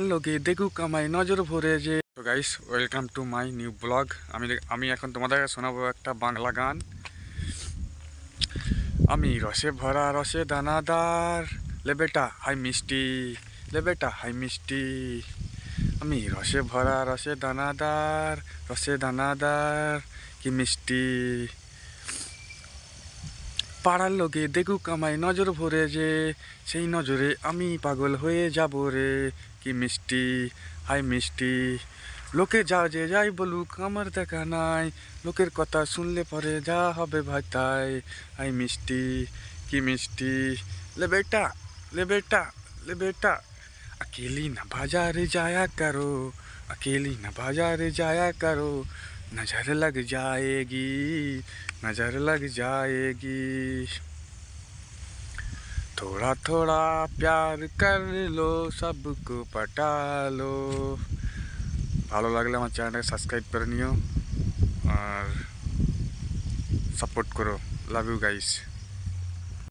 লোকে দেখুক আমায় নজর ভরে যে। তো guys, welcome to my new blog. আমি এখন তোমাদের শোনাবো একটা বাংলা গান। আমি রসে ভরা রসে দানাদার, লেবেটা হাই মিষ্টি, লেবেটা হাই মিষ্টি। আমি রসে ভরা রসে দানাদার, রসে দানাদার, কি মিষ্টি। পাড়ার লোকে দেখুক আমায় নজর ভরে যে, সেই নজরে আমি পাগল হয়ে যাব রে। কি মিষ্টি, হাই মিষ্টি। লোকে যা যে যাই বলুক আমার দেখা নাই, লোকের কথা শুনলে পরে যা হবে ভাই তাই। হাই মিষ্টি, কি মিষ্টি। ले बेटा, ले बेटा, ले बेटा। अकेली न बाजार जाया करो, अकेली न बाजार जाया करो, नजर लग जाएगी, नजर लग जाएगी। थोड़ा थोड़ा प्यार कर लो, सबको पटा लो। ভালো লাগলে আমার চ্যানেলটাকে সাবস্ক্রাইব করে নিও আর সাপোর্ট করো। Love you guys.